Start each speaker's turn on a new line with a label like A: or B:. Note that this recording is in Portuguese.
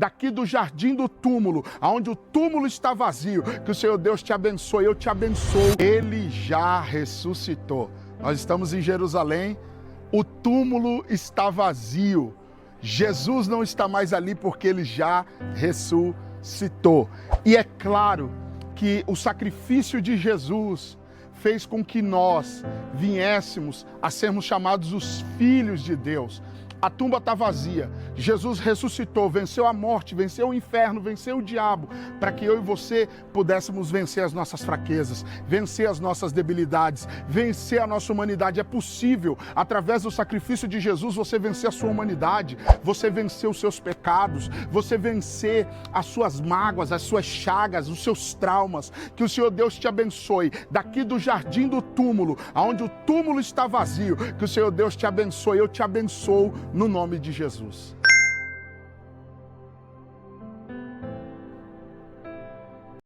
A: daqui do jardim do túmulo, aonde o túmulo está vazio. Que o Senhor Deus te abençoe, eu te abençoo. Ele já ressuscitou. Nós estamos em Jerusalém, o túmulo está vazio. Jesus não está mais ali porque ele já ressuscitou. E é claro que o sacrifício de Jesus fez com que nós viéssemos a sermos chamados os filhos de Deus. A tumba está vazia. Jesus ressuscitou, venceu a morte, venceu o inferno, venceu o diabo, para que eu e você pudéssemos vencer as nossas fraquezas, vencer as nossas debilidades, vencer a nossa humanidade. É possível, através do sacrifício de Jesus, você vencer a sua humanidade, você vencer os seus pecados, você vencer as suas mágoas, as suas chagas, os seus traumas. Que o Senhor Deus te abençoe. Daqui do jardim do túmulo, aonde o túmulo está vazio, que o Senhor Deus te abençoe, eu te abençoo no nome de Jesus.